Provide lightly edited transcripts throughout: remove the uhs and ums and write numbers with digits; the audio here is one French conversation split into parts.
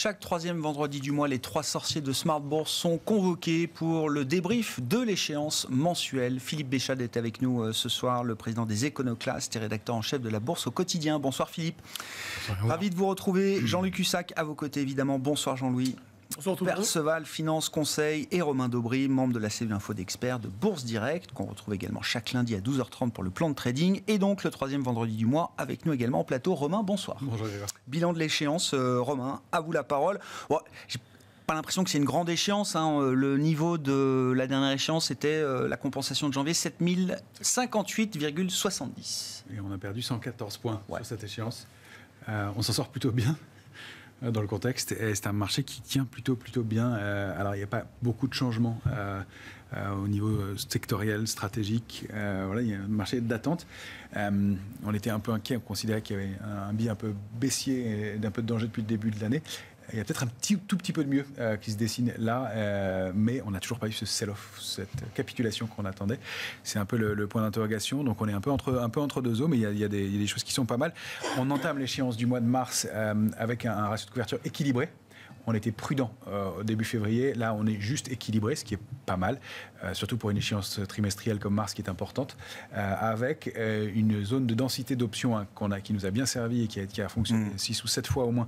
Chaque troisième vendredi du mois, les trois sorciers de Smart Bourse sont convoqués pour le débrief de l'échéance mensuelle. Philippe Béchade est avec nous ce soir, le président des Éconoclastes et rédacteur en chef de la Bourse au quotidien. Bonsoir Philippe. Bonsoir. Ravi de vous retrouver. Jean-Luc Hussac à vos côtés évidemment. Bonsoir Jean-Louis. Bonsoir tout le monde. Perceval Finance Conseil et Romain Daubry, membre de la cellule info d'experts de Bourse Direct, qu'on retrouve également chaque lundi à 12h30 pour le plan de trading. Et donc le troisième vendredi du mois, avec nous également en plateau. Romain, bonsoir. Bonjour. Bilan de l'échéance, Romain, à vous la parole. Bon, j'ai pas l'impression que c'est une grande échéance. Le niveau de la dernière échéance, c'était la compensation de janvier, 7058,70. Et on a perdu 114 points sur cette échéance. On s'en sort plutôt bien dans le contexte, et c'est un marché qui tient plutôt bien. Alors il n'y a pas beaucoup de changements au niveau sectoriel, stratégique. Voilà, il y a un marché d'attente. On était un peu inquiet, on considérait qu'il y avait un biais un peu baissier et d'un peu de danger depuis le début de l'année. Il y a peut-être tout petit peu de mieux qui se dessine là, mais on n'a toujours pas eu ce sell-off, cette capitulation qu'on attendait. C'est un peu le point d'interrogation. Donc on est un peu entre deux eaux, mais il y a des choses qui sont pas mal. On entame l'échéance du mois de mars avec un ratio de couverture équilibré. On était prudent au début février. Là, on est juste équilibré, ce qui est pas mal, surtout pour une échéance trimestrielle comme mars qui est importante, avec une zone de densité d'options qui nous a bien servi et qui a fonctionné 6 ou 7 fois au moins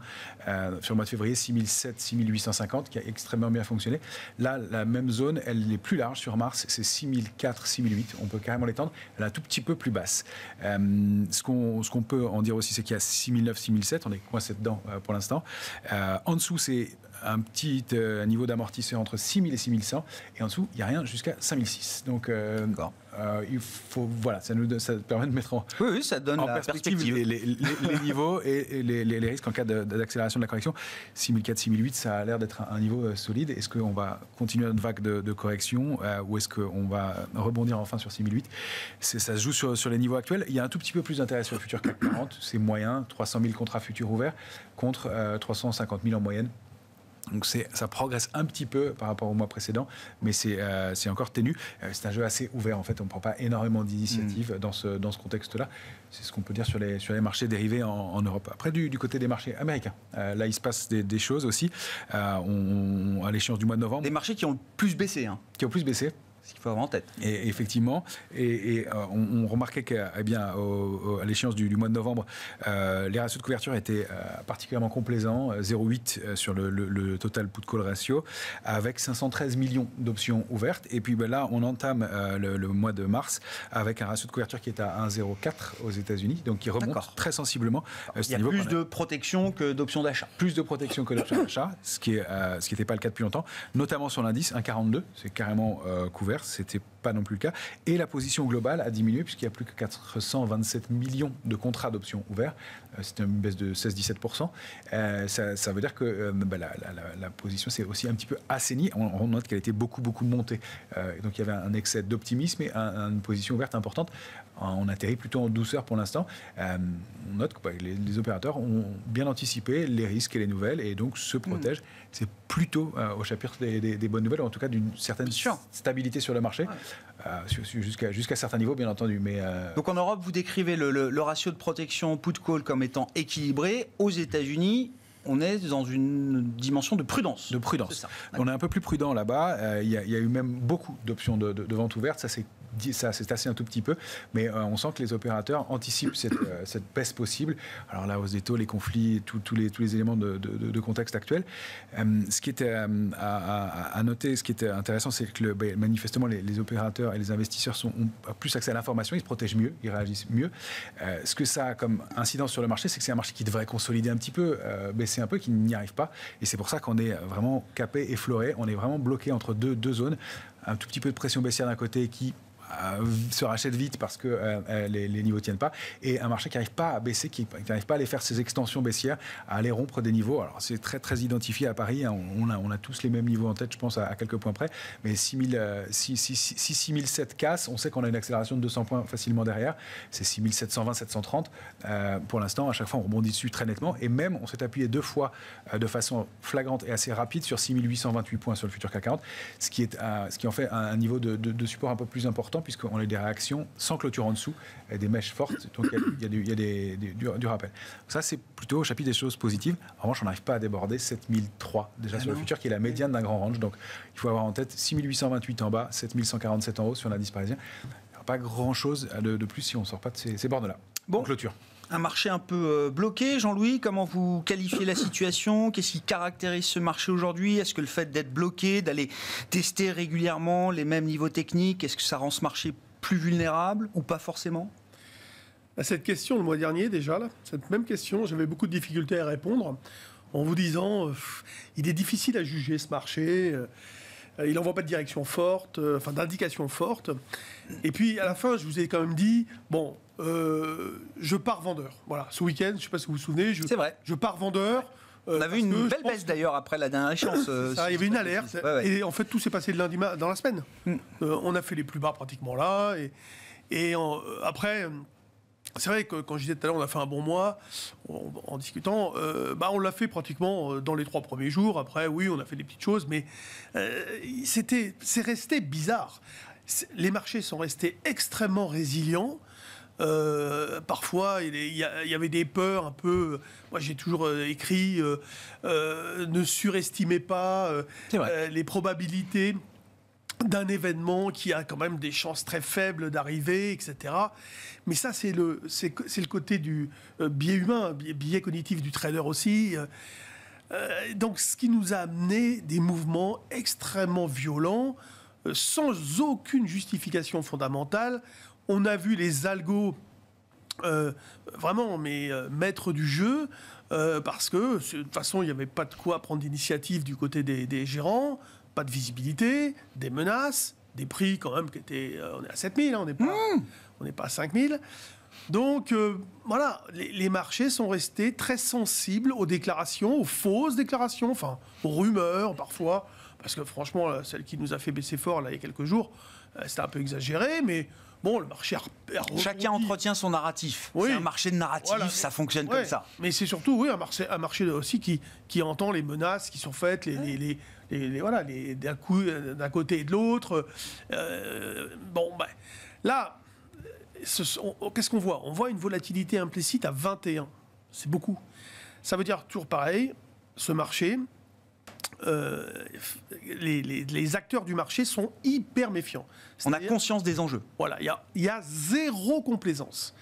sur le mois de février, 6007, 6850, qui a extrêmement bien fonctionné. Là, la même zone, elle est plus large sur mars, c'est 6004, 6008. On peut carrément l'étendre. Elle est un tout petit peu plus basse. Ce qu'on peut en dire aussi, c'est qu'il y a 6009, 6007. On est coincé dedans pour l'instant. En dessous, c'est un petit niveau d'amortisseur entre 6000 et 6100, et en dessous il n'y a rien jusqu'à 5006. Donc il faut, voilà, ça permet de mettre en ça donne la perspective les niveaux et les risques en cas d'accélération de la correction. 6004, 6008, ça a l'air d'être un niveau solide. Est-ce qu'on va continuer notre vague de correction ou est-ce qu'on va rebondir enfin sur 6008? Ça se joue sur les niveaux actuels. Il y a un tout petit peu plus d'intérêt sur le futur CAC 40, c'est moyen, 300 000 contrats futurs ouverts contre 350 000 en moyenne. Donc ça progresse un petit peu par rapport au mois précédent, mais c'est encore ténu. C'est un jeu assez ouvert en fait, on ne prend pas énormément d'initiatives dans ce contexte-là. C'est ce qu'on peut dire sur les marchés dérivés en Europe. Après, du côté des marchés américains, là il se passe des choses aussi. À l'échéance du mois de novembre. Des marchés qui ont plus baissé. Qui ont plus baissé. Ce qu'il faut avoir en tête. Et effectivement, on remarquait qu'à l'échéance du mois de novembre, les ratios de couverture étaient particulièrement complaisants, 0,8 sur le total put-call ratio, avec 513 millions d'options ouvertes. Et puis là, on entame le mois de mars avec un ratio de couverture qui est à 1,04 aux États-Unis, donc qui remonte très sensiblement. Il y a plus de protection que d'options d'achat. Plus de protection que d'options d'achat, ce qui n'était pas le cas depuis longtemps, notamment sur l'indice 1,42, c'est carrément couvert. C'était pas non plus le cas. Et la position globale a diminué puisqu'il n'y a plus que 427 millions de contrats d'options ouverts. C'était une baisse de 16-17%. Ça veut dire que la position s'est aussi un petit peu assainie. On note qu'elle était beaucoup montée. Donc il y avait un excès d'optimisme et une position ouverte importante. On atterrit plutôt en douceur pour l'instant. On note que les opérateurs ont bien anticipé les risques et les nouvelles et donc se protègent. C'est plutôt au chapitre des bonnes nouvelles, ou en tout cas d'une certaine stabilité sur le marché, jusqu'à certains niveaux bien entendu. Mais donc en Europe, vous décrivez le ratio de protection put-call comme étant équilibré. Aux États-Unis, on est dans une dimension de prudence. C'est ça. On est un peu plus prudent là-bas. Il y a eu même beaucoup d'options de vente ouverte. Ça c'est assez un tout petit peu, mais on sent que les opérateurs anticipent cette baisse possible. Alors la hausse des taux, les conflits, tous les éléments de contexte actuel. Ce qui était à noter, ce qui était intéressant, c'est que manifestement les opérateurs et les investisseurs ont plus accès à l'information, ils se protègent mieux, ils réagissent mieux. Ce que ça a comme incidence sur le marché, c'est que c'est un marché qui devrait consolider un petit peu, baisser un peu, qui n'y arrive pas. Et c'est pour ça qu'on est vraiment capé, effleuré, on est vraiment bloqué entre deux zones. Un tout petit peu de pression baissière d'un côté qui se rachète vite parce que les niveaux ne tiennent pas, et un marché qui n'arrive pas à baisser, qui n'arrive pas à aller faire ses extensions baissières, à aller rompre des niveaux. Alors c'est très identifié à Paris, hein. On a tous les mêmes niveaux en tête, je pense, à quelques points près, mais 6007 casse, on sait qu'on a une accélération de 200 points facilement derrière, c'est 6720, 730 pour l'instant, à chaque fois on rebondit dessus très nettement, et même on s'est appuyé 2 fois de façon flagrante et assez rapide sur 6828 points sur le futur CAC 40, ce qui en fait un niveau de support un peu plus important, puisqu'on a eu des réactions sans clôture en dessous, et des mèches fortes, donc il y a du rappel. Donc ça, c'est plutôt au chapitre des choses positives. En revanche, on n'arrive pas à déborder 7003 déjà sur le futur, qui est la médiane d'un grand range. Donc il faut avoir en tête 6828 en bas, 7147 en haut sur l'indice parisien. Il n'y aura pas grand-chose de plus si on ne sort pas de ces bornes-là. Bon. En clôture. Un marché un peu bloqué, Jean-Louis, comment vous qualifiez la situation? Qu'est-ce qui caractérise ce marché aujourd'hui? Est-ce que le fait d'être bloqué, d'aller tester régulièrement les mêmes niveaux techniques, est-ce que ça rend ce marché plus vulnérable ou pas forcément? À cette question, le mois dernier déjà, là, cette même question, j'avais beaucoup de difficultés à répondre en vous disant il est difficile à juger ce marché, il n'envoie pas de direction forte, d'indication forte. Et puis à la fin, je vous ai quand même dit, bon, je pars vendeur. Voilà, ce week-end, je ne sais pas si vous vous souvenez, c'est vrai. Je pars vendeur. On a vu une belle baisse d'ailleurs après la dernière échéance. Il y avait une alerte. Ouais. Et en fait, tout s'est passé le lundi dans la semaine. On a fait les plus bas pratiquement là. Après, c'est vrai que quand je disais tout à l'heure, on a fait un bon mois en discutant. On l'a fait pratiquement dans les 3 premiers jours. Après, oui, on a fait des petites choses, mais c'est resté bizarre. Les marchés sont restés extrêmement résilients. Parfois, il y avait des peurs un peu. Moi, j'ai toujours écrit ne surestimez pas les probabilités d'un événement qui a quand même des chances très faibles d'arriver, etc. Mais ça, c'est le côté du biais humain, biais cognitif du trader aussi. Donc, ce qui nous a amené des mouvements extrêmement violents, sans aucune justification fondamentale. On a vu les algos vraiment maîtres du jeu, parce que de toute façon, il n'y avait pas de quoi prendre d'initiative du côté des gérants, pas de visibilité, des menaces, des prix quand même qui étaient... on est à 7000, hein, on n'est pas à 5000. Donc voilà, les marchés sont restés très sensibles aux déclarations, aux fausses déclarations, enfin aux rumeurs parfois, parce que franchement, celle qui nous a fait baisser fort là, il y a quelques jours, c'était un peu exagéré, mais... Bon, le marché chacun entretient son narratif. Oui. C'est un marché de narratif, voilà. Ça fonctionne comme ça. Mais c'est surtout un marché aussi qui entend les menaces qui sont faites, d'un côté et de l'autre. Là, qu'est-ce qu'on voit? On voit une volatilité implicite à 21. C'est beaucoup. Ça veut dire toujours pareil, ce marché... les acteurs du marché sont hyper méfiants. On a conscience des enjeux. Voilà, il y a zéro complaisance.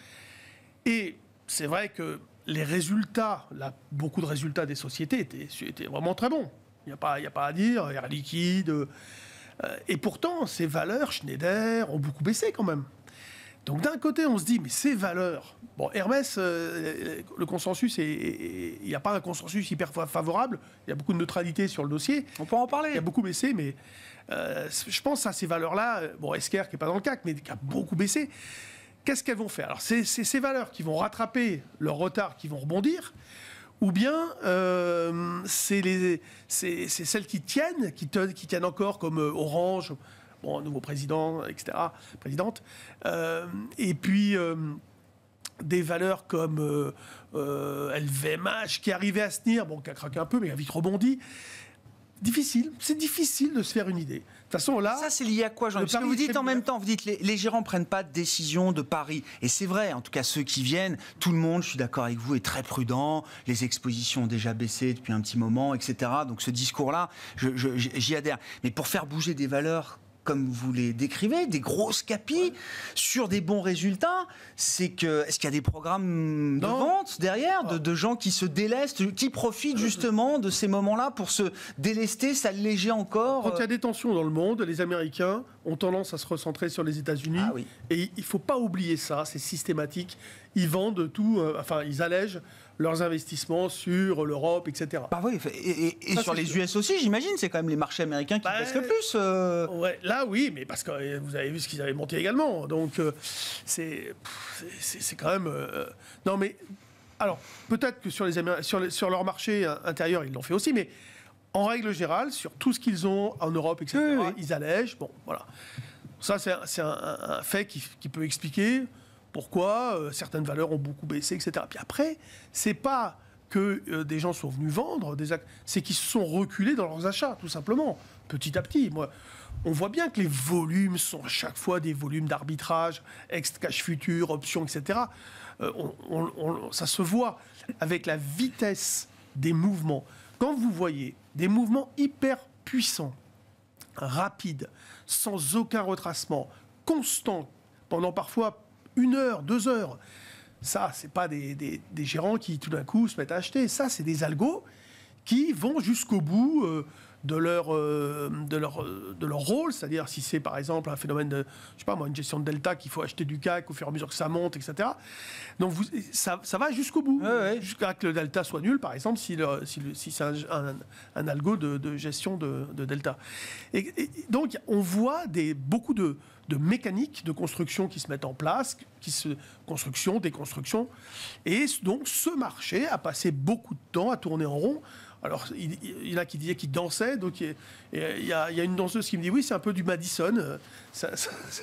Et c'est vrai que les résultats, beaucoup de résultats des sociétés étaient vraiment très bons. Il n'y a pas à dire, Air Liquide. Et pourtant, ces valeurs, Schneider, ont beaucoup baissé quand même. Donc d'un côté, on se dit, mais ces valeurs... Bon, Hermès, le consensus, il n'y a pas un consensus hyper favorable. Il y a beaucoup de neutralité sur le dossier. On peut en parler. Il y a beaucoup baissé, mais je pense à ces valeurs-là. Bon, Esker, qui n'est pas dans le CAC, mais qui a beaucoup baissé. Qu'est-ce qu'elles vont faire? Alors, c'est ces valeurs qui vont rattraper leur retard, qui vont rebondir, ou bien c'est celles qui tiennent encore, comme Orange... Bon, nouveau président, etc., présidente. Et puis, des valeurs comme LVMH, qui arrivait à se tenir, bon, qui a craqué un peu, mais qui a vite rebondi. C'est difficile de se faire une idée. De toute façon, là... Ça, c'est lié à quoi, Jean? Parce que vous dites en même temps, vous dites les gérants ne prennent pas de décision de paris. Et c'est vrai, en tout cas, ceux qui viennent, tout le monde, je suis d'accord avec vous, est très prudent. Les expositions ont déjà baissé depuis un petit moment, etc. Donc ce discours-là, j'y adhère. Mais pour faire bouger des valeurs... comme vous les décrivez, des grosses capis sur des bons résultats, est-ce qu'il y a des programmes de vente derrière, de gens qui se délestent, qui profitent justement de ces moments-là pour se délester, s'alléger encore? Quand il y a des tensions dans le monde, les Américains ont tendance à se recentrer sur les États-Unis. Ah oui. Et il ne faut pas oublier ça, c'est systématique. Ils vendent tout, ils allègent leurs investissements sur l'Europe, etc. Bah oui, et ça, sur les US aussi, j'imagime, c'est quand même les marchés américains qui baissent le plus. Ouais, là, oui, mais parce que vous avez vu ce qu'ils avaient monté également. Donc, c'est quand même... Non, mais... Alors, peut-être que sur leur marché intérieur, ils l'ont fait aussi, mais en règle générale, sur tout ce qu'ils ont en Europe, etc., oui. Ils allègent. Bon, voilà. Ça, c'est un fait qui peut expliquer... pourquoi certaines valeurs ont beaucoup baissé, etc. Puis après, c'est pas que des gens sont venus vendre, c'est qu'ils se sont reculés dans leurs achats, tout simplement. petit à petit. On voit bien que les volumes sont à chaque fois des volumes d'arbitrage, ex-cash futur, options, etc. Ça se voit avec la vitesse des mouvements. Quand vous voyez des mouvements hyper puissants, rapides, sans aucun retracement, constants, pendant parfois 1 heure, 2 heures, ça, c'est pas des gérants qui tout d'un coup se mettent à acheter. Ça, c'est des algos qui vont jusqu'au bout de leur rôle, c'est-à-dire si c'est par exemple un phénomène de, je sais pas moi, une gestion de delta qu'il faut acheter du CAC au fur et à mesure que ça monte, etc. Donc ça va jusqu'au bout, jusqu'à que le delta soit nul, par exemple, si c'est un algo de gestion de delta. Et donc on voit beaucoup de mécaniques de construction qui se mettent en place, construction, déconstruction, et donc ce marché a passé beaucoup de temps à tourner en rond. Alors, il y en a qui disaient qu'il dansait, donc il y a une danseuse qui me dit oui, c'est un peu du Madison.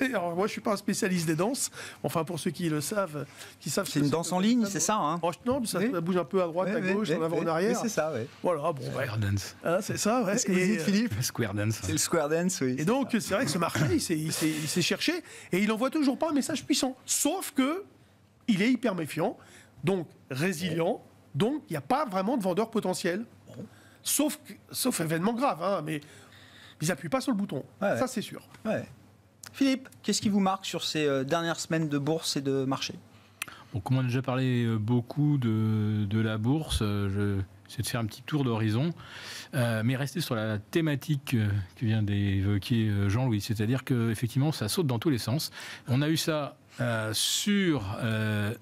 Alors, moi, je suis pas un spécialiste des danses. Enfin, pour ceux qui le savent, c'est une danse en ligne, c'est ça, hein? Non, ça bouge un peu à droite, à gauche, en avant, en arrière. C'est ça, oui. Voilà, bon, Square dance. C'est ça, ouais. Est-ce que vous dites, Philippe? Square dance. C'est le square dance, oui. Et donc, c'est vrai que ce marché, il s'est cherché et il n'envoie toujours pas un message puissant. Sauf que il est hyper méfiant, donc résilient, donc il n'y a pas vraiment de vendeur potentiel. Sauf événement grave, hein, mais ils n'appuient pas sur le bouton. Ça, c'est sûr. Ouais. Philippe, qu'est-ce qui vous marque sur ces dernières semaines de bourse et de marché? Bon, comme on a déjà parlé beaucoup de la bourse, c'est de faire un petit tour d'horizon, mais rester sur la thématique que vient d'évoquer Jean-Louis, c'est-à-dire qu'effectivement, ça saute dans tous les sens. On a eu ça sur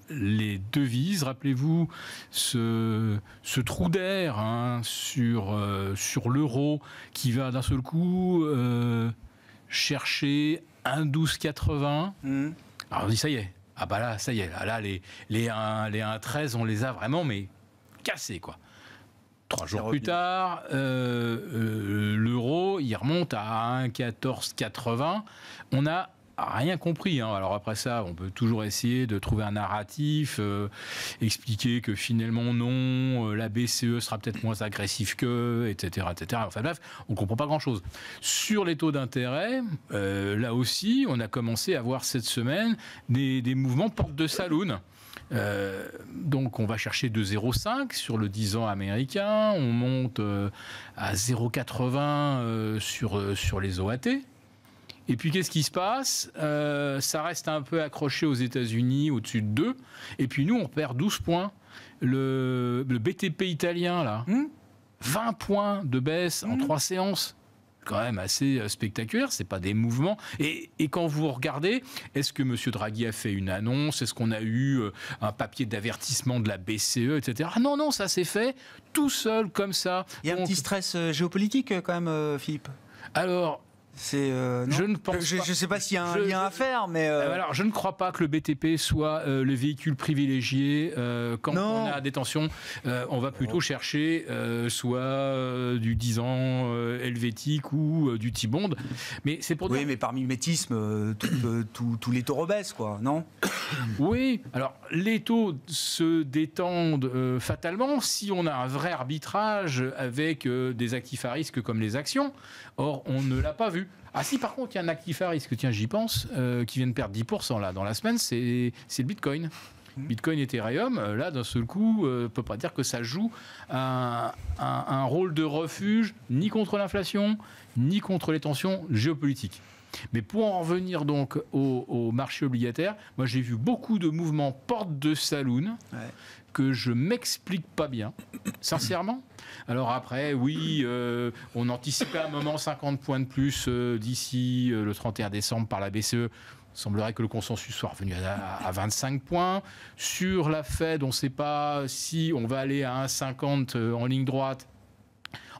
les devises. Rappelez-vous ce trou d'air sur l'euro qui va d'un seul coup chercher 1,1280. Alors on dit ça y est. Ah bah là, ça y est. Là, les 1,13, on les a vraiment mais cassés, quoi. 3 jours plus tard, l'euro, il remonte à 1,1480. On n'a rien compris. Alors après ça, on peut toujours essayer de trouver un narratif, expliquer que finalement non, la BCE sera peut-être moins agressive qu'eux, etc., etc. Enfin bref, on ne comprend pas grand-chose. Sur les taux d'intérêt, là aussi, on a commencé à voir cette semaine des mouvements porte de saloon. Donc on va chercher 2,05 sur le 10 ans américain, on monte à 0,80 sur les OAT. Et puis qu'est-ce qui se passe? Ça reste un peu accroché aux États-Unis, au-dessus de 2. Et puis nous, on perd 12 points. Le BTP italien, là, 20 points de baisse en 3 séances. Quand même assez spectaculaire, c'est pas des mouvements. Et quand vous regardez, est-ce que M. Draghi a fait une annonce? Est-ce qu'on a eu un papier d'avertissement de la BCE, etc. Ah non, ça s'est fait tout seul, comme ça. Il y a un petit stress géopolitique quand même, Philippe? Alors... je ne pense pas. Je ne sais pas s'il y a un lien à faire, mais... Alors, je ne crois pas que le BTP soit le véhicule privilégié. Quand on a des tensions, on va plutôt chercher soit du 10 ans helvétique ou du T-bond. Mais c'est pour dire... Oui, mais par mimétisme, tous les taux rebaissent, quoi, non? Oui, alors les taux se détendent fatalement si on a un vrai arbitrage avec des actifs à risque comme les actions. Or, on ne l'a pas vu. Ah si, par contre, il y a un actif à risque, tiens, j'y pense, qui vient de perdre 10% là, dans la semaine, c'est le Bitcoin. Bitcoin et Ethereum, là, d'un seul coup, on ne peut pas dire que ça joue un rôle de refuge, ni contre l'inflation, ni contre les tensions géopolitiques. Mais pour en revenir donc au marché obligataire, moi j'ai vu beaucoup de mouvements porte de saloon que je m'explique pas bien, sincèrement. Alors après, oui, on anticipait à un moment 50 points de plus d'ici le 31 décembre par la BCE. Il semblerait que le consensus soit revenu à 25 points. Sur la Fed, on ne sait pas si on va aller à 1,50 en ligne droite,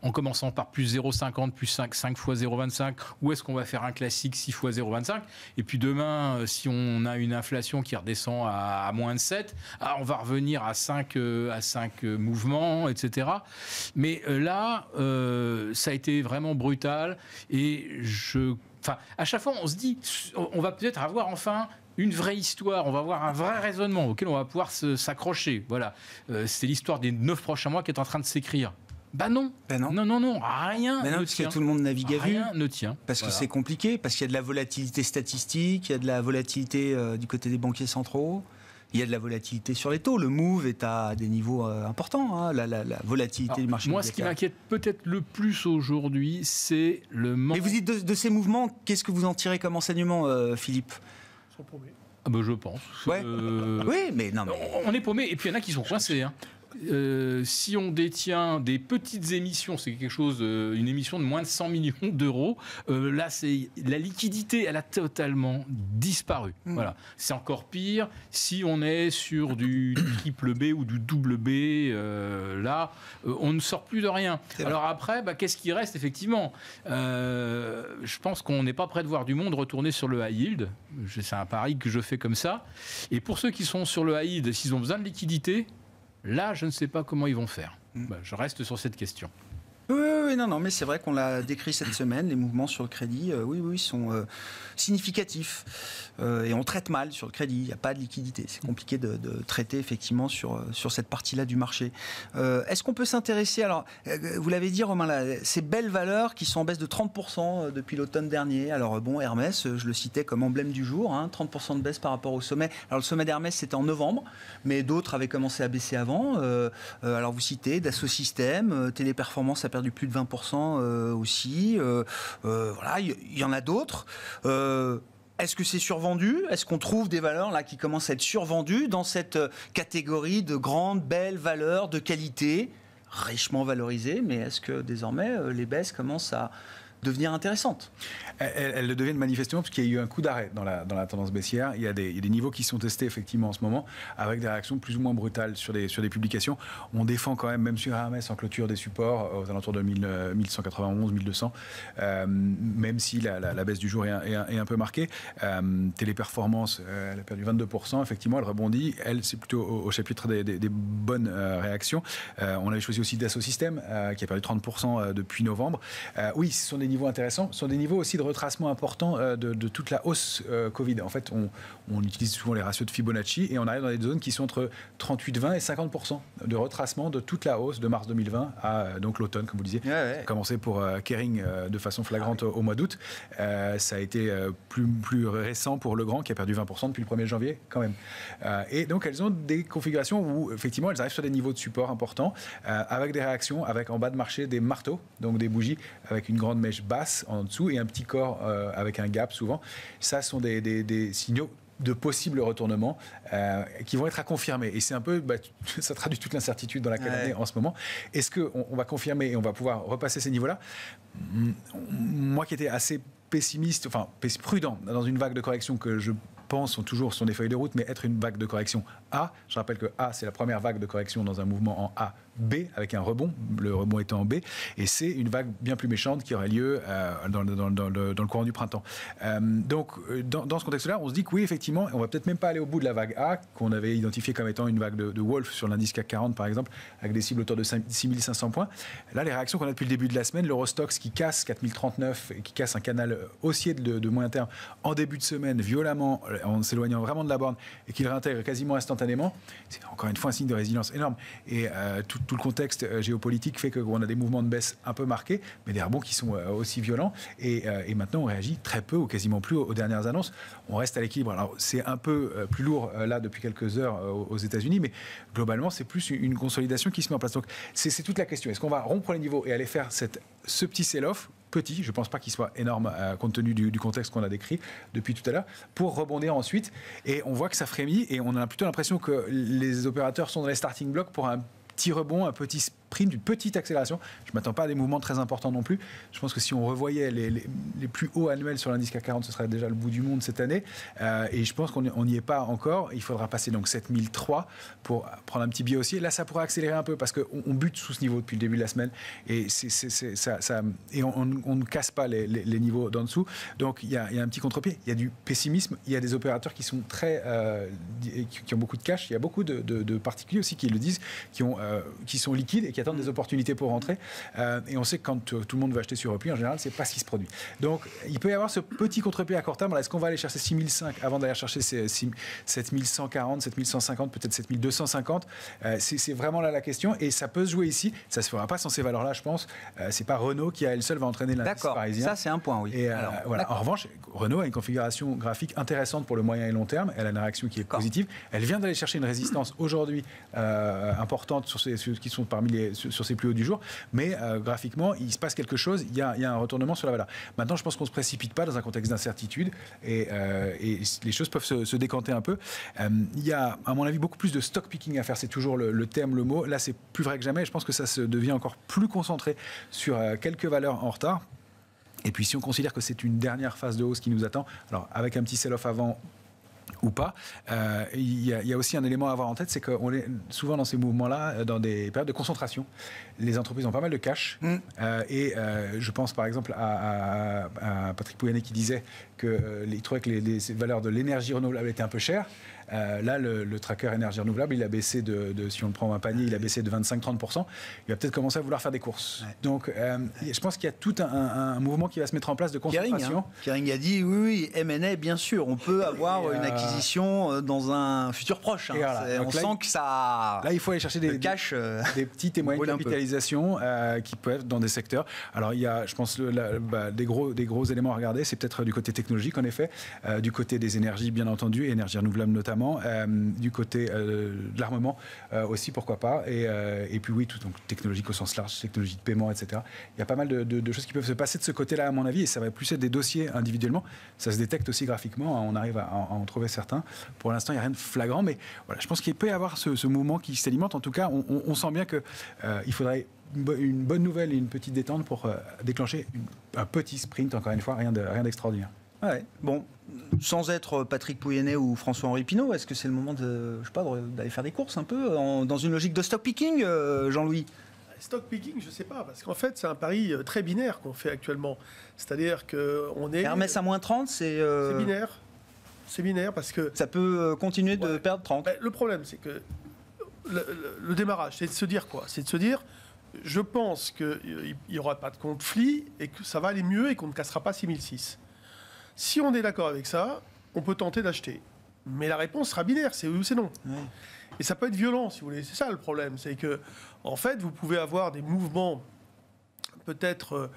en commençant par plus 0,50, plus 5 fois 0,25, ou est-ce qu'on va faire un classique 6 fois 0,25? Et puis demain, si on a une inflation qui redescend à moins de 7, on va revenir à 5 mouvements, etc. Mais là, ça a été vraiment brutal. Et à chaque fois, on se dit, on va peut-être avoir enfin une vraie histoire, on va avoir un vrai raisonnement auquel on va pouvoir s'accrocher. Voilà, c'est l'histoire des 9 prochains mois qui est en train de s'écrire. Non, rien Mais non, ne parce tient. que tout le monde navigue à vue. Rien ne tient. Parce que c'est compliqué, parce qu'il y a de la volatilité statistique, il y a de la volatilité du côté des banquiers centraux, il y a de la volatilité sur les taux. Le move est à des niveaux importants, la volatilité du marché. Moi, ce qui m'inquiète peut-être le plus aujourd'hui, c'est le manque... Mais vous dites de ces mouvements, qu'est-ce que vous en tirez comme enseignement, Philippe ? Ils sont paumés. Je pense. Ouais. Oui, mais non. On est paumé, et puis il y en a qui sont coincés. Si on détient des petites émissions, c'est quelque chose, une émission de moins de 100 millions d'euros, là, la liquidité, elle a totalement disparu. Voilà. C'est encore pire si on est sur du triple B ou du double B. Là, on ne sort plus de rien. Alors après, qu'est-ce qui reste effectivement ? Je pense qu'on n'est pas prêt de voir du monde retourner sur le high yield. C'est un pari que je fais comme ça. Et pour ceux qui sont sur le high yield, s'ils ont besoin de liquidité, là, je ne sais pas comment ils vont faire. Je reste sur cette question. Oui, non, mais c'est vrai qu'on l'a décrit cette semaine, les mouvements sur le crédit, sont significatifs. Et on traite mal sur le crédit, il n'y a pas de liquidité. C'est compliqué de traiter effectivement sur cette partie-là du marché. Est-ce qu'on peut s'intéresser, alors, vous l'avez dit Romain, là, ces belles valeurs qui sont en baisse de 30% depuis l'automne dernier. Alors Hermès, je le citais comme emblème du jour, 30% de baisse par rapport au sommet. Alors le sommet d'Hermès, c'était en novembre, mais d'autres avaient commencé à baisser avant. Alors vous citez Dassault Systèmes, Téléperformance a perdu plus de 20% aussi. Voilà, il y en a d'autres. Est-ce que c'est survendu ? Est-ce qu'on trouve des valeurs là qui commencent à être survendues dans cette catégorie de grandes, belles valeurs de qualité, richement valorisées ? Mais est-ce que désormais les baisses commencent à devenir intéressantes ? Elles le deviennent manifestement parce qu'il y a eu un coup d'arrêt dans la tendance baissière. Il y a des niveaux qui sont testés effectivement en ce moment avec des réactions plus ou moins brutales sur des publications. On défend quand même sur Hermès en clôture des supports aux alentours de 1191, 1200, même si la baisse du jour est un peu marquée. Téléperformance, elle a perdu 22%. Effectivement, elle rebondit. Elle, c'est plutôt au chapitre des bonnes réactions. On avait choisi aussi Dassault Systèmes qui a perdu 30% depuis novembre. Oui, ce sont des niveaux intéressants. Ce sont des niveaux aussi de retracement important de toute la hausse Covid. En fait, on utilise souvent les ratios de Fibonacci et on arrive dans des zones qui sont entre 38,20 et 50% de retracement de toute la hausse de mars 2020 à donc l'automne, comme vous disiez. Ça a commencé pour Kering de façon flagrante au mois d'août. Ça a été plus récent pour Legrand qui a perdu 20% depuis le 1er janvier quand même. Et donc elles ont des configurations où effectivement elles arrivent sur des niveaux de support importants avec des réactions, avec en bas de marché des marteaux, donc des bougies avec une grande mèche basse en dessous et un petit corps avec un gap souvent. Ça sont des signaux de possibles retournements qui vont être à confirmer. Et c'est un peu, ça traduit toute l'incertitude dans laquelle on est en ce moment. Est-ce qu'on va confirmer et on va pouvoir repasser ces niveaux-là ? Moi qui étais assez pessimiste, enfin prudent dans une vague de correction que je pense sont toujours sur des feuilles de route, mais être une vague de correction A. Je rappelle que A, c'est la première vague de correction dans un mouvement en A, B, avec un rebond, le rebond étant en B, et c'est une vague bien plus méchante qui aurait lieu dans le courant du printemps. Donc, dans ce contexte-là, on se dit que oui, effectivement, on va peut-être même pas aller au bout de la vague A, qu'on avait identifiée comme étant une vague de Wolf sur l'indice CAC 40, par exemple, avec des cibles autour de 6500 points. Là, les réactions qu'on a depuis le début de la semaine, l'Eurostoxx qui casse 4039 et qui casse un canal haussier de moyen terme en début de semaine, violemment, en s'éloignant vraiment de la borne, et qui le réintègre quasiment instantanément, c'est encore une fois un signe de résilience énorme. Et tout le contexte géopolitique fait qu'on a des mouvements de baisse un peu marqués, mais des rebonds qui sont aussi violents. Et maintenant, on réagit très peu ou quasiment plus aux dernières annonces. On reste à l'équilibre. Alors, c'est un peu plus lourd là depuis quelques heures aux États-Unis, mais globalement, c'est plus une consolidation qui se met en place. Donc, c'est toute la question. Est-ce qu'on va rompre les niveaux et aller faire ce petit sell-off petit, je ne pense pas qu'il soit énorme compte tenu du contexte qu'on a décrit depuis tout à l'heure, pour rebondir ensuite. Et on voit que ça frémit et on a plutôt l'impression que les opérateurs sont dans les starting blocks pour un petit rebond, un petit sprint, une petite accélération. Je ne m'attends pas à des mouvements très importants non plus. Je pense que si on revoyait les plus hauts annuels sur l'indice CAC 40, ce serait déjà le bout du monde cette année. Et je pense qu'on n'y est pas encore. Il faudra passer donc 7003 pour prendre un petit biais haussier. Là, ça pourrait accélérer un peu parce qu'on bute sous ce niveau depuis le début de la semaine. Et, on ne casse pas les niveaux d'en dessous. Donc, il y a un petit contre-pied. Il y a du pessimisme. Il y a des opérateurs qui sont qui ont beaucoup de cash. Il y a beaucoup de particuliers aussi qui le disent, qui sont liquides et qui qui attendent des opportunités pour rentrer. Et on sait que quand tout le monde veut acheter sur repli, en général, c'est pas ce qui se produit. Donc, il peut y avoir ce petit contre-pied à court terme. Alors, est-ce qu'on va aller chercher 6005 avant d'aller chercher 7140, 7150, peut-être 7250 c'est vraiment là la question. Et ça peut se jouer ici. Ça se fera pas sans ces valeurs-là, je pense. C'est pas Renault qui, à elle seule, va entraîner l'indice parisien. Ça, c'est un point, oui. Et voilà. En revanche, Renault a une configuration graphique intéressante pour le moyen et long terme. Elle a une réaction qui est positive. Elle vient d'aller chercher une résistance aujourd'hui importante sur qui sont sur ses plus hauts du jour. Mais graphiquement, il se passe quelque chose. Il y a un retournement sur la valeur. Maintenant, je pense qu'on ne se précipite pas dans un contexte d'incertitude et les choses peuvent se décanter un peu. Il y a, à mon avis, beaucoup plus de stock picking à faire. C'est toujours le terme, le mot. Là, c'est plus vrai que jamais. Je pense que ça se devient encore plus concentré sur quelques valeurs en retard. Et puis, si on considère que c'est une dernière phase de hausse qui nous attend, alors avec un petit sell-off avant ou pas, il y a aussi un élément à avoir en tête, c'est qu'on est souvent dans ces mouvements-là, dans des périodes de concentration. Les entreprises ont pas mal de cash. Et je pense par exemple à Patrick Pouyanné qui disait qu'il trouvait que les valeurs de l'énergie renouvelable étaient un peu chères. Là, le tracker énergie renouvelable, il a baissé si on le prend un panier, il a baissé de 25-30%. Il va peut-être commencer à vouloir faire des courses. Ouais. Donc, je pense qu'il y a tout un mouvement qui va se mettre en place de concentration. Kering a dit oui, M&A, bien sûr, on peut avoir une acquisition dans un futur proche. Voilà. On sent que ça. Là, il faut aller chercher des des petites et moyennes capitalisations qui peuvent être dans des secteurs. Alors, il y a, je pense, des gros éléments à regarder. C'est peut-être du côté technologique, en effet, du côté des énergies, bien entendu, énergie renouvelable notamment. Du côté de l'armement aussi, pourquoi pas, et puis oui, tout, donc technologique au sens large, technologie de paiement, etc. Il y a pas mal de choses qui peuvent se passer de ce côté-là, à mon avis, et ça va plus être des dossiers individuellement. Ça se détecte aussi graphiquement, on arrive à en trouver certains. Pour l'instant, il n'y a rien de flagrant, mais voilà, je pense qu'il peut y avoir ce mouvement qui s'alimente. En tout cas, on sent bien qu'il faudrait une bonne nouvelle et une petite détente pour déclencher un petit sprint, encore une fois, rien d'extraordinaire. Ouais. Bon, sans être Patrick Pouyanné ou François-Henri Pinault, est-ce que c'est le moment d'aller faire des courses un peu dans une logique de stock picking, Jean-Louis ? Stock picking, je ne sais pas, parce qu'en fait, c'est un pari très binaire qu'on fait actuellement. C'est-à-dire qu'on est... Hermès à moins 30, c'est binaire. C'est binaire parce que... Ça peut continuer de perdre 30. Ben, le problème, c'est que le démarrage, c'est de se dire quoi ? C'est de se dire, je pense qu'il n'y aura pas de conflit et que ça va aller mieux et qu'on ne cassera pas 6006. Si on est d'accord avec ça, on peut tenter d'acheter. Mais la réponse sera binaire, c'est oui ou c'est non. Ouais. Et ça peut être violent, si vous voulez. C'est ça le problème. C'est que, en fait, vous pouvez avoir des mouvements peut-être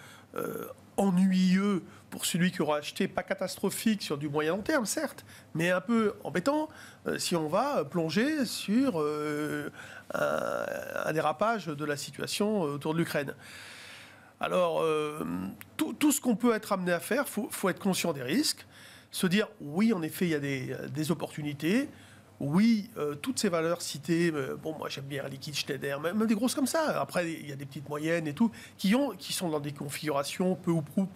ennuyeux pour celui qui aura acheté, pas catastrophique sur du moyen long terme, certes, mais un peu embêtant si on va plonger sur un dérapage de la situation autour de l'Ukraine. Alors, tout ce qu'on peut être amené à faire, faut être conscient des risques, se dire, oui, en effet, il y a des opportunités, oui, toutes ces valeurs citées, bon, moi j'aime bien Liquide, Schneider, même des grosses comme ça, après il y a des petites moyennes et tout, qui sont dans des configurations peu ou prou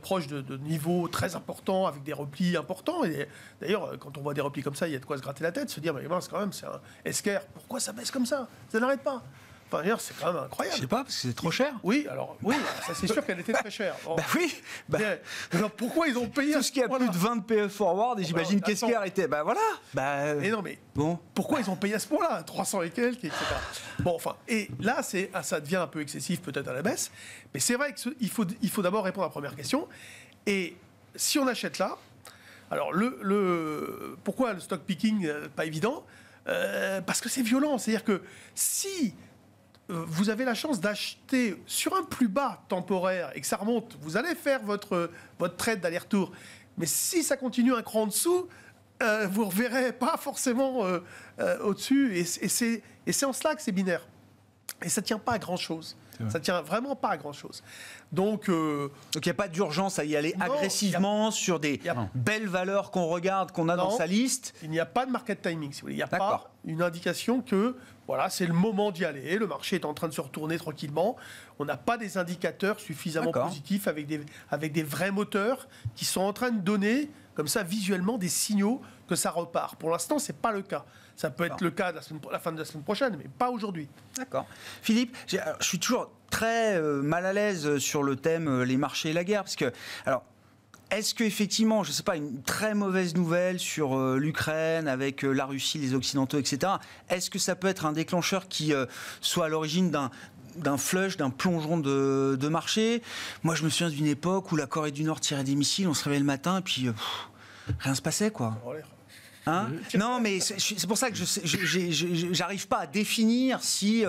proches de niveaux très importants, avec des replis importants, et d'ailleurs, quand on voit des replis comme ça, il y a de quoi se gratter la tête, se dire, mais mince, quand même, c'est un Esker, pourquoi ça baisse comme ça ? Ça n'arrête pas. Enfin, c'est quand même incroyable. Je sais pas, parce que c'est trop cher. Oui, alors, oui, ça c'est sûr qu'elle était très chère. Bon. Bah oui. Alors pourquoi ils ont payé tout ce qui a plus de 20 de PE forward, et j'imagine qu'Esker était. Bah voilà. Mais non, mais bon, pourquoi ils ont payé à ce point-là 300 et quelques, etc. Bon, enfin, et là, ça devient un peu excessif peut-être à la baisse, mais c'est vrai qu'il faut d'abord répondre à la première question. Et si on achète là, alors pourquoi le stock picking pas évident ? Parce que c'est violent. C'est-à-dire que si vous avez la chance d'acheter sur un plus bas temporaire et que ça remonte, vous allez faire votre trade d'aller-retour. Mais si ça continue un cran en dessous, vous ne reverrez pas forcément au-dessus. Et c'est en cela que c'est binaire. Et ça ne tient pas à grand-chose. Ça ne tient vraiment pas à grand-chose. Donc il n'y a pas d'urgence à y aller agressivement sur des belles valeurs qu'on regarde, qu'on a dans sa liste. Il n'y a pas de market timing, si vous voulez. Il n'y a pas une indication que voilà, c'est le moment d'y aller. Le marché est en train de se retourner tranquillement. On n'a pas des indicateurs suffisamment positifs avec des vrais moteurs qui sont en train de donner, comme ça, visuellement, des signaux que ça repart. Pour l'instant, ce n'est pas le cas. Ça peut être le cas la fin de la semaine prochaine, mais pas aujourd'hui. D'accord. Philippe, je suis toujours très mal à l'aise sur le thème les marchés et la guerre, parce que, alors, est-ce qu'effectivement, je ne sais pas, une très mauvaise nouvelle sur l'Ukraine avec la Russie, les Occidentaux, etc., est-ce que ça peut être un déclencheur qui soit à l'origine d'un flush, d'un plongeon de marché. Moi, je me souviens d'une époque où la Corée du Nord tirait des missiles, on se réveillait le matin, et puis rien ne se passait, quoi. Hein? Non, mais c'est pour ça que j'arrive pas à définir si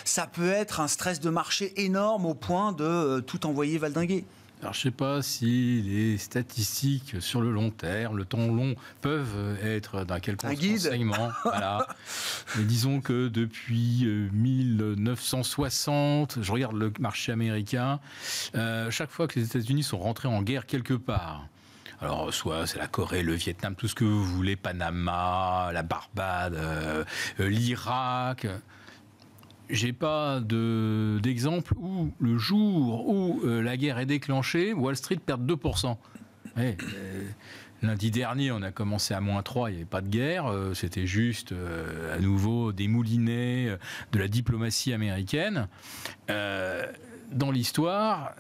ça peut être un stress de marché énorme au point de tout envoyer valdinguer. Alors, je ne sais pas si les statistiques sur le long terme, le temps long, peuvent être d'un quelconque renseignement. Voilà. Mais disons que depuis 1960, je regarde le marché américain, chaque fois que les États-Unis sont rentrés en guerre quelque part, alors, soit c'est la Corée, le Vietnam, tout ce que vous voulez, Panama, la Barbade, l'Irak. J'ai pas d'exemple où le jour où la guerre est déclenchée, Wall Street perd 2%. Ouais, lundi dernier, on a commencé à -3, il n'y avait pas de guerre, c'était juste à nouveau des moulinets de la diplomatie américaine. Dans l'histoire,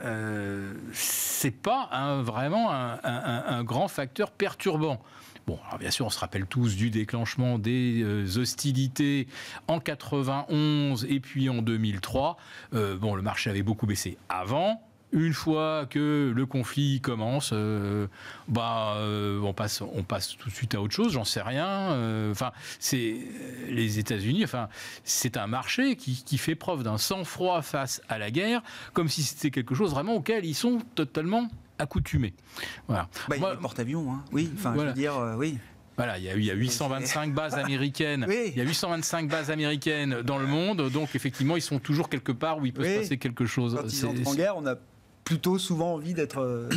c'est pas vraiment un grand facteur perturbant. Bon, alors bien sûr, on se rappelle tous du déclenchement des hostilités en 91 et puis en 2003. Bon, le marché avait beaucoup baissé avant. Une fois que le conflit commence, on passe tout de suite à autre chose. J'en sais rien. C'est les États-Unis. C'est un marché qui fait preuve d'un sang-froid face à la guerre, comme si c'était quelque chose vraiment auquel ils sont totalement accoutumés. Voilà. Il y a des porte-avions, hein. Oui. Voilà. Je veux dire, oui. Voilà, il y a 825 bases américaines. Oui. Il y a 825 bases américaines dans le monde, donc effectivement, ils sont toujours quelque part où il peut se passer quelque chose. Quand ils entrent en guerre, on a plutôt souvent envie d'être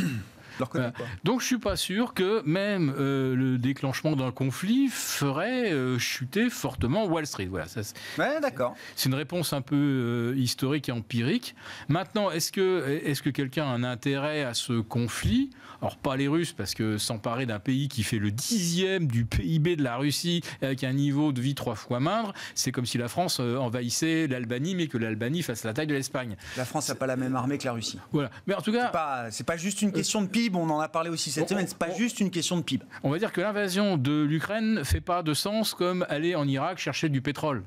leur côté. Quoi. Donc je suis pas sûr que même le déclenchement d'un conflit ferait chuter fortement Wall Street. Voilà, d'accord. C'est une réponse un peu historique et empirique. Maintenant, est-ce que quelqu'un a un intérêt à ce conflit ? Alors pas les Russes, parce que s'emparer d'un pays qui fait le 10e du PIB de la Russie avec un niveau de vie 3 fois moindre, c'est comme si la France envahissait l'Albanie, mais que l'Albanie fasse la taille de l'Espagne. La France n'a pas la même armée que la Russie. Voilà. Mais en tout cas, c'est pas juste une question de PIB. On en a parlé aussi cette semaine. C'est pas juste une question de PIB. On va dire que l'invasion de l'Ukraine fait pas de sens comme aller en Irak chercher du pétrole.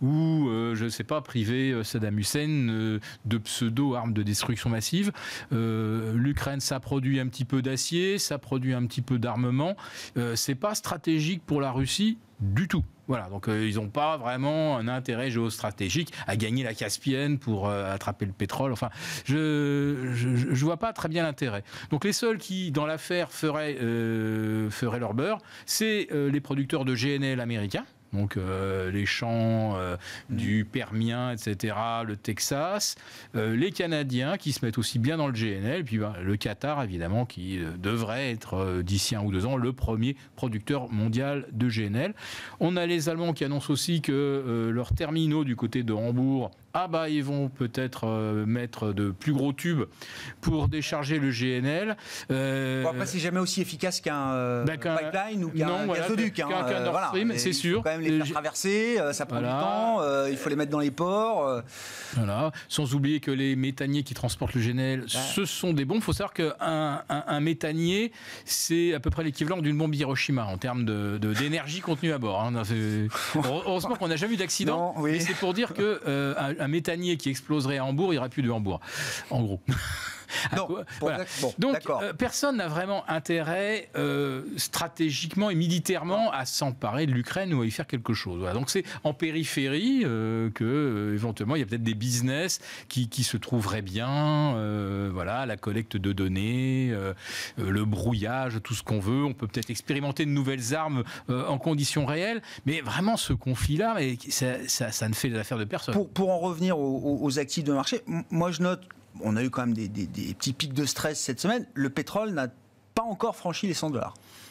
Ou, je ne sais pas, priver Saddam Hussein de pseudo-armes de destruction massive. L'Ukraine, ça produit un petit peu d'acier, ça produit un petit peu d'armement. C'est pas stratégique pour la Russie du tout. Voilà, donc ils n'ont pas vraiment un intérêt géostratégique à gagner la Caspienne pour attraper le pétrole. Enfin, je vois pas très bien l'intérêt. Donc les seuls qui, dans l'affaire, feraient leur beurre, c'est les producteurs de GNL américains. Donc les champs du Permien, etc., le Texas, les Canadiens qui se mettent aussi bien dans le GNL, puis le Qatar, évidemment, qui devrait être, d'ici 1 ou 2 ans, le premier producteur mondial de GNL. On a les Allemands qui annoncent aussi que leurs terminaux du côté de Hambourg, ils vont peut-être mettre de plus gros tubes pour décharger le GNL. Après, c'est jamais aussi efficace qu'un pipeline ou qu'un gazoduc. Qu'un Nord Stream, c'est sûr. Il faut quand même les faire traverser, ça prend du temps, il faut les mettre dans les ports. Voilà. Sans oublier que les méthaniers qui transportent le GNL, ce sont des bombes. Il faut savoir qu'un méthanier, c'est à peu près l'équivalent d'une bombe Hiroshima en termes d'énergie contenue à bord. Heureusement qu'on n'a jamais eu d'accident. Mais c'est pour dire que un méthanier qui exploserait à Hambourg, il n'y aura plus de Hambourg, en gros. Donc, personne n'a vraiment intérêt stratégiquement et militairement à s'emparer de l'Ukraine ou à y faire quelque chose. Voilà. Donc c'est en périphérie que éventuellement il y a peut-être des business qui se trouveraient bien. La collecte de données, le brouillage, tout ce qu'on veut. On peut peut-être expérimenter de nouvelles armes en conditions réelles. Mais vraiment ce conflit-là, ça ne fait l'affaire de personne. Pour en revenir aux actifs de marché, moi je note. On a eu quand même des petits pics de stress cette semaine. Le pétrole n'a pas encore franchi les $100.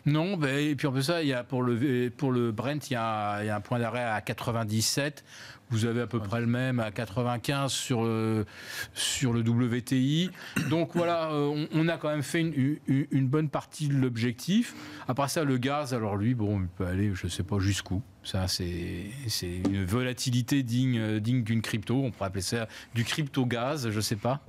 Non, et puis en plus ça, il y a pour le Brent, il y a un point d'arrêt à 97. Vous avez à peu près le même à 95 sur le WTI. Donc voilà, on a quand même fait une bonne partie de l'objectif. Après ça, le gaz, alors lui, il peut aller, je ne sais pas jusqu'où. Ça, c'est une volatilité digne d'une crypto. On pourrait appeler ça du crypto-gaz, je ne sais pas.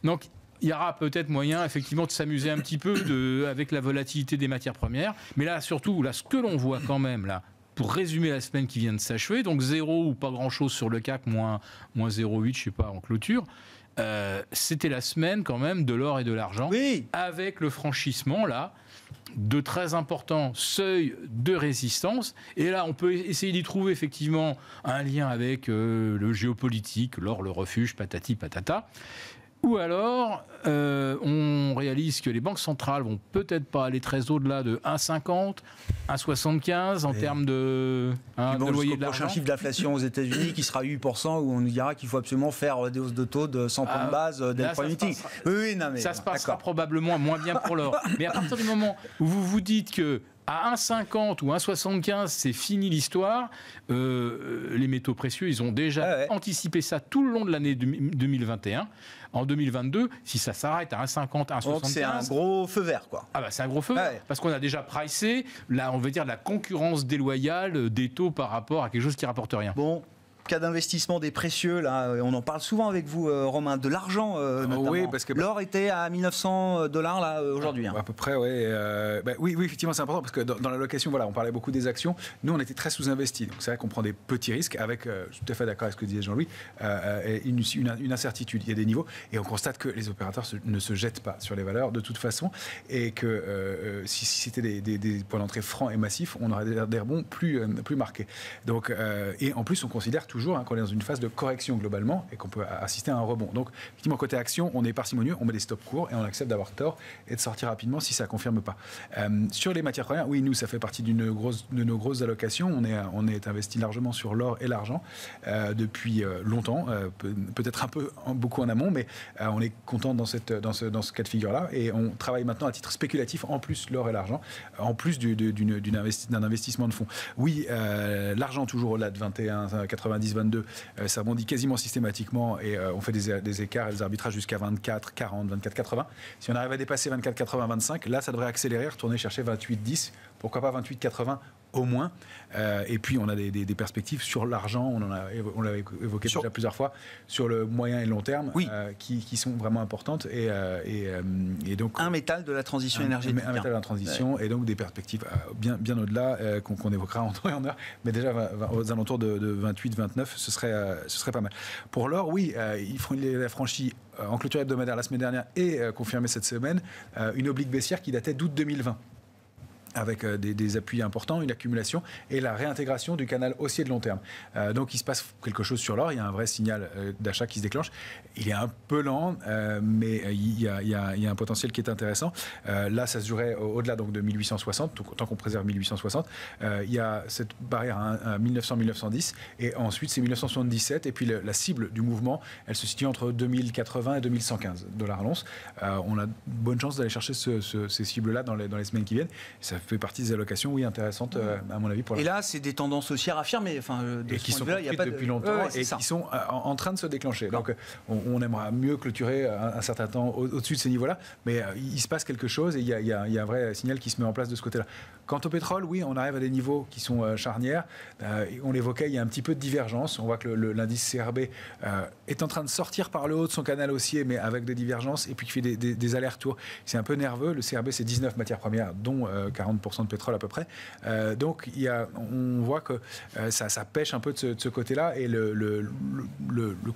Donc, il y aura peut-être moyen, effectivement, de s'amuser un petit peu avec la volatilité des matières premières. Mais là, surtout, ce que l'on voit quand même, là, pour résumer la semaine qui vient de s'achever, donc 0 ou pas grand-chose sur le CAC, moins 0,8, je sais pas, en clôture. C'était la semaine quand même de l'or et de l'argent, avec le franchissement là de très importants seuils de résistance. Et là, on peut essayer d'y trouver effectivement un lien avec le géopolitique, l'or, le refuge, patati patata. Ou alors, on réalise que les banques centrales vont peut-être pas aller très au-delà de 1,50, 1,75 en termes de loyer de l'argent. Le prochain chiffre d'inflation aux États-Unis qui sera 8%, où on nous dira qu'il faut absolument faire des hausses de taux de 100 points de base dès le premier meeting. Ça se passera probablement moins bien pour l'or. Mais à partir du moment où vous vous dites que à 1,50 ou 1,75, c'est fini l'histoire. Les métaux précieux, ils ont déjà anticipé ça tout le long de l'année 2021. En 2022, si ça s'arrête à 1,50, 1,75... Donc c'est un gros feu vert, quoi. Ah bah c'est un gros feu vert, parce qu'on a déjà pricé, là, on va dire, la concurrence déloyale des taux par rapport à quelque chose qui rapporte rien. Bon. Cas d'investissement des précieux, là, on en parle souvent avec vous, Romain, de l'argent notamment. Oui, parce que l'or était à $1 900 là aujourd'hui. À peu près, oui, effectivement, c'est important parce que dans la location, voilà, on parlait beaucoup des actions. Nous, on était très sous-investis. Donc c'est vrai qu'on prend des petits risques avec, je suis tout à fait d'accord avec ce que disait Jean-Louis, une incertitude. Il y a des niveaux et on constate que les opérateurs ne se jettent pas sur les valeurs de toute façon et que si c'était des points d'entrée francs et massifs, on aurait des rebonds plus marqués. Donc, et en plus, on considère toujours qu'on est dans une phase de correction globalement et qu'on peut assister à un rebond. Donc, effectivement, côté action, on est parcimonieux, on met des stops courts et on accepte d'avoir tort et de sortir rapidement si ça ne confirme pas. Sur les matières premières, oui, nous, ça fait partie de nos grosses allocations. On est investi largement sur l'or et l'argent depuis longtemps, peut-être beaucoup en amont, mais on est content dans ce cas de figure-là et on travaille maintenant à titre spéculatif, en plus l'or et l'argent, en plus d'un investissement de fonds. Oui, l'argent toujours au-delà de 21,90, 22, ça rebondit quasiment systématiquement et on fait des écarts et des arbitrages jusqu'à 24, 40, 24, 80. Si on arrive à dépasser 24, 80, 25, là ça devrait accélérer, retourner chercher 28, 10, pourquoi pas 28, 80 au moins. Et puis on a des perspectives sur l'argent, on l'a évoqué déjà plusieurs fois, sur le moyen et long terme, qui sont vraiment importantes. Et donc, un métal de la transition énergétique. Un métal de la transition, et donc des perspectives bien au-delà, qu'on évoquera en temps et en heure, mais déjà aux alentours de 28, 29, ce serait pas mal. Pour l'or, oui, il a franchi en clôture hebdomadaire la semaine dernière et confirmé cette semaine une oblique baissière qui datait d'août 2020. Avec des appuis importants, une accumulation et la réintégration du canal haussier de long terme. Donc il se passe quelque chose sur l'or, il y a un vrai signal d'achat qui se déclenche. Il est un peu lent, mais il y a un potentiel qui est intéressant. Là, ça se jouerait au-delà donc, de 1860, tant qu'on préserve 1860. Il y a cette barrière à 1900-1910, et ensuite c'est 1977, et puis la cible du mouvement, elle se situe entre 2080 et 2115 $ l'once. On a bonne chance d'aller chercher ces cibles-là dans les semaines qui viennent. Ça fait partie des allocations, oui, intéressantes, à mon avis. Et là, c'est des tendances haussières affirmées. Et qui sont construites depuis longtemps et qui sont en train de se déclencher. Donc, on aimerait mieux clôturer un certain temps au-dessus de ces niveaux-là, mais il se passe quelque chose et il y a un vrai signal qui se met en place de ce côté-là. Quant au pétrole, oui, on arrive à des niveaux qui sont charnières. On l'évoquait, il y a un petit peu de divergence. On voit que l'indice CRB est en train de sortir par le haut de son canal haussier, mais avec des divergences, et puis qui fait des allers-retours. C'est un peu nerveux. Le CRB, c'est 19 matières premières, dont 40% de pétrole à peu près. Donc, on voit que ça pêche un peu de ce côté-là, et le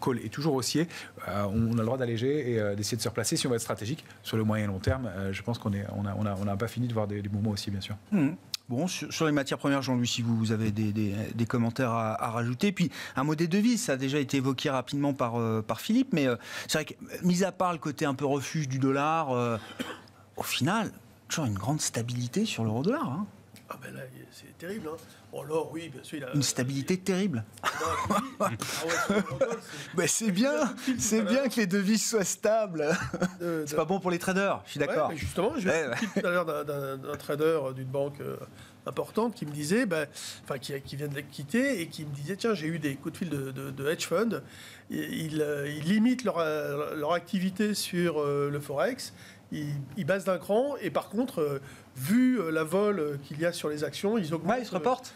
call est toujours haussier. On a le droit d'alléger et d'essayer de se replacer si on va être stratégique. Sur le moyen et long terme, je pense qu'on n'a pas fini de voir des mouvements haussiers, bien sûr. Bon, sur les matières premières, Jean-Louis, si vous avez des commentaires à rajouter. Puis un mot des devises, ça a déjà été évoqué rapidement par Philippe, mais c'est vrai que, mis à part le côté un peu refuge du dollar, au final, toujours une grande stabilité sur l'euro-dollar. Hein. Ah ben là, c'est terrible. Hein. Bon, l'or, oui, bien sûr. Une stabilité terrible. C'est bien que les devises soient stables. C'est pas bon pour les traders, je suis d'accord. Mais justement, je discutais tout à l'heure d'un trader d'une banque importante qui me disait, qui vient de les quitter et qui me disait, tiens, j'ai eu des coups de fil de hedge fund. Ils limitent leur activité sur le forex. Ils baissent d'un cran et par contre, vu la vol qu'il y a sur les actions, ils augmentent. Ils se reportent.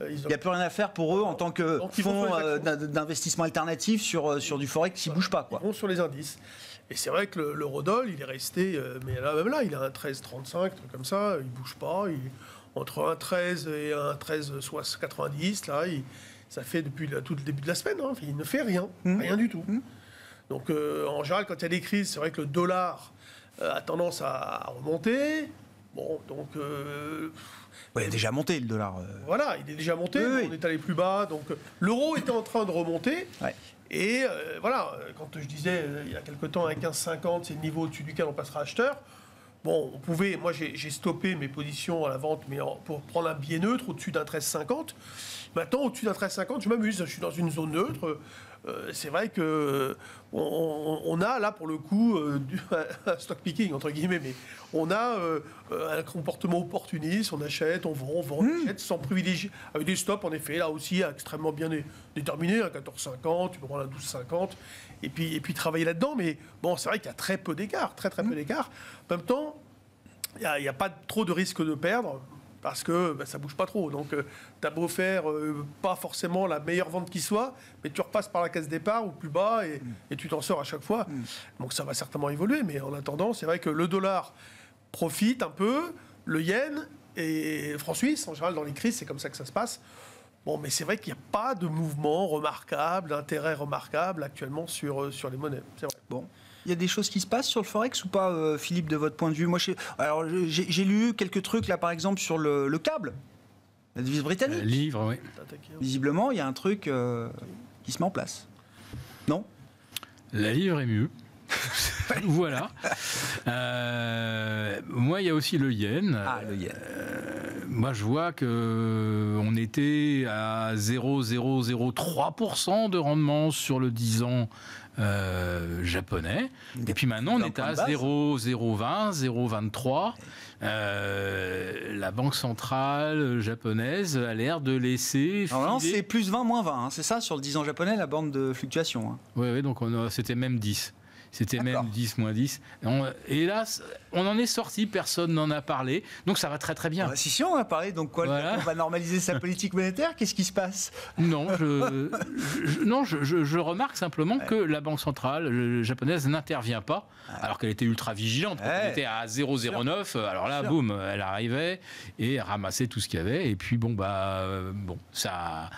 Il n'y a plus rien à faire pour eux en tant que fonds d'investissement alternatif sur du forex qui ne bouge pas. Ils vont sur les indices. Et c'est vrai que l'eurodoll, il est resté, mais là, même là, il a un 13,35, un truc comme ça, il bouge pas. Entre un 13 et un 13,90, là, ça fait depuis tout le début de la semaine, hein, il ne fait rien, rien du tout. Donc, en général, quand il y a des crises, c'est vrai que le dollar a tendance à remonter. Bon, donc... il a déjà monté, le dollar. Voilà, il est déjà monté, on est allé plus bas. Donc, l'euro était en train de remonter. Ouais. Et voilà, quand je disais il y a quelque temps, à 15,50, c'est le niveau au-dessus duquel on passera acheteur. Bon, on pouvait, moi j'ai stoppé mes positions à la vente, mais pour prendre un billet neutre au-dessus d'un 13,50. Maintenant, au-dessus d'un 13,50, je m'amuse, je suis dans une zone neutre. C'est vrai que on a là pour le coup du stock picking entre guillemets, mais on a un comportement opportuniste, on achète, on vend, on achète sans privilégier, avec des stops en effet là aussi extrêmement bien déterminés, à 14,50, tu peux prendre un 12,50 et puis travailler là-dedans, mais bon c'est vrai qu'il y a très peu d'écart, très peu d'écart. En même temps, il n'y a pas trop de risque de perdre. Parce que ça bouge pas trop. Donc, tu as beau faire pas forcément la meilleure vente qui soit, mais tu repasses par la case départ ou plus bas et tu t'en sors à chaque fois. Donc, ça va certainement évoluer. Mais en attendant, c'est vrai que le dollar profite un peu, le yen et le franc suisse, en général, dans les crises, c'est comme ça que ça se passe. Bon, mais c'est vrai qu'il n'y a pas de mouvement remarquable, d'intérêt remarquable actuellement sur les monnaies. C'est vrai. Bon. Il y a des choses qui se passent sur le Forex ou pas, Philippe, de votre point de vue? Moi, j'ai lu quelques trucs, là, par exemple, sur le câble, la devise britannique. Livre, oui. Visiblement, il y a un truc qui se met en place. Non? La livre est mieux. Voilà. Moi, il y a aussi le yen. Ah, le yen. Moi, je vois qu'on était à 0,003% de rendement sur le 10 ans japonais. Et puis maintenant, on est à 0,020, 0,23. La banque centrale japonaise a l'air de laisser filer. Alors c'est plus 20, moins 20. Hein, c'est ça, sur le 10 ans japonais, la bande de fluctuation. Hein. Oui, donc c'était même 10. C'était même 10, moins 10. Et là, on en est sorti, personne n'en a parlé. Donc ça va très très bien. Si on a parlé, donc quoi, voilà. On va normaliser sa politique monétaire? Qu'est-ce qui se passe? Non, je remarque simplement que la Banque centrale japonaise n'intervient pas, alors qu'elle était ultra vigilante. Quand elle était à 0,09, alors là, boum, elle arrivait et ramassait tout ce qu'il y avait. Et puis ça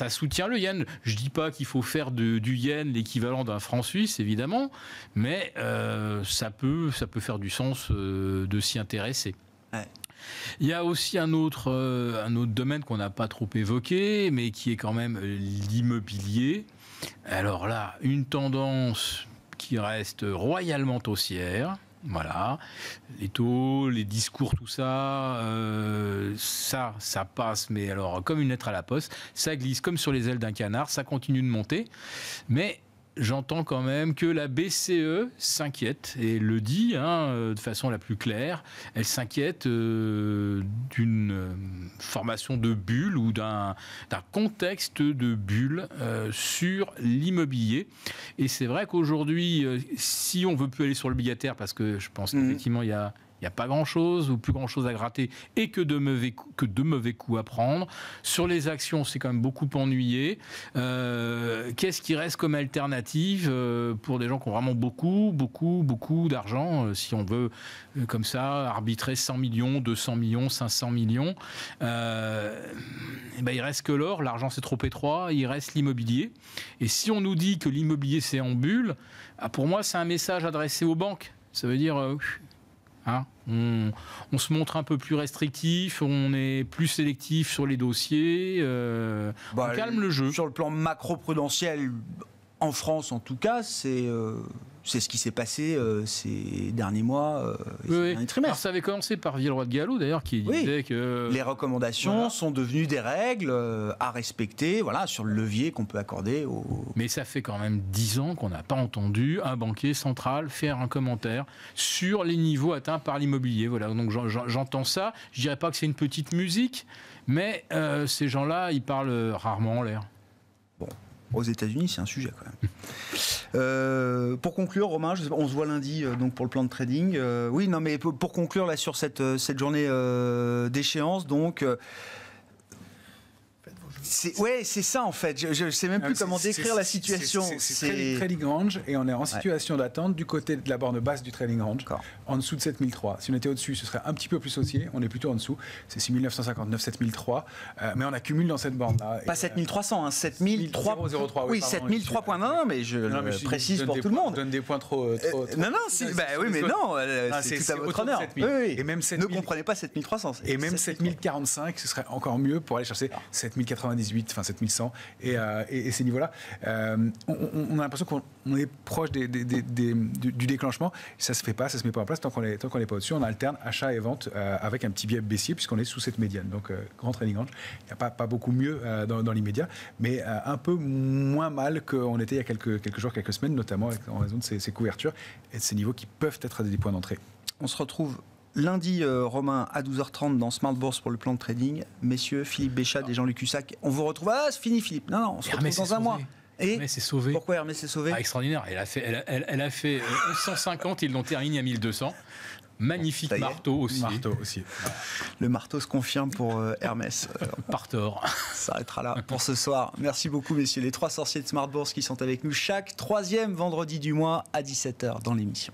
soutient le yen. Je dis pas qu'il faut faire du yen l'équivalent d'un franc suisse, évidemment, mais ça peut faire du sens de s'y intéresser. Ouais. Il y a aussi un autre domaine qu'on n'a pas trop évoqué, mais qui est quand même l'immobilier. Alors là, une tendance qui reste royalement haussière. Voilà, les taux, les discours, tout ça, ça passe, mais alors comme une lettre à la poste, ça glisse comme sur les ailes d'un canard, ça continue de monter, mais j'entends quand même que la BCE s'inquiète, et le dit de façon la plus claire, elle s'inquiète d'une formation de bulle ou d'un contexte de bulle sur l'immobilier. Et c'est vrai qu'aujourd'hui, si on veut plus aller sur l'obligataire, parce que je pense qu'effectivement il y a pas grand-chose ou plus grand-chose à gratter et que de mauvais coups à prendre. Sur les actions, c'est quand même beaucoup ennuyé. Qu'est-ce qui reste comme alternative pour des gens qui ont vraiment beaucoup d'argent, si on veut comme ça arbitrer 100 millions, 200 millions, 500 millions il reste que l'or, l'argent c'est trop étroit, il reste l'immobilier. Et si on nous dit que l'immobilier c'est en bulle, pour moi c'est un message adressé aux banques. Ça veut dire... on se montre un peu plus restrictif, on est plus sélectif sur les dossiers, on calme le jeu. Sur le plan macro-prudentiel, en France en tout cas, c'est ce qui s'est passé ces derniers mois, ces derniers trimestres. Alors, ça avait commencé par Villeroy de Galhau d'ailleurs, qui disait que... Les recommandations sont devenues des règles à respecter, sur le levier qu'on peut accorder aux... Mais ça fait quand même 10 ans qu'on n'a pas entendu un banquier central faire un commentaire sur les niveaux atteints par l'immobilier. Voilà, donc j'entends ça. Je dirais pas que c'est une petite musique, mais ces gens-là, ils parlent rarement en l'air. Bon. Aux États-Unis, c'est un sujet quand même. Pour conclure, Romain, on se voit lundi donc pour le plan de trading. Oui, non, mais pour conclure là sur cette journée d'échéance, donc c'est ça en fait. Je ne sais même plus comment décrire la situation. C'est trading range et on est en situation d'attente du côté de la borne basse du trading range, en dessous de 7003. Si on était au-dessus, ce serait un petit peu plus haussier. On est plutôt en dessous. C'est 6959, 7003. Mais on accumule dans cette borne-là. Pas 7300, 7003. Oui, 7003 points. Non, mais je précise pour tout le monde. Je donne des points trop. Non, c'est tout à votre honneur. Et même ne comprenez pas 7300. Et même 7045, ce serait encore mieux pour aller chercher 7098, enfin 7100 et ces niveaux-là. On a l'impression qu'on est proche du déclenchement. Ça se fait pas, ça se met pas en place tant qu'on n'est pas au-dessus. On alterne achat et vente avec un petit biais baissier puisqu'on est sous cette médiane. Donc grand trading range. Il n'y a pas beaucoup mieux dans l'immédiat, mais un peu moins mal qu'on était il y a quelques jours, quelques semaines, notamment en raison de ces couvertures et de ces niveaux qui peuvent être des points d'entrée. On se retrouve lundi, Romain, à 12h30 dans Smart Bourse pour le plan de trading. Messieurs, Philippe Béchat et Jean-Luc Cussac, on vous retrouve. Ah, c'est fini, Philippe. Non, on se retrouve dans un mois. Et Hermès s'est sauvé. Pourquoi Hermès s'est sauvé? Extraordinaire. Elle a fait 150, ils l'ont terminé à 1200. Magnifique marteau aussi. Le marteau se confirme pour Hermès. Par tort. Ça s'arrêtera là pour ce soir. Merci beaucoup, messieurs. Les 3 sorciers de Smart Bourse qui sont avec nous chaque 3e vendredi du mois à 17h dans l'émission.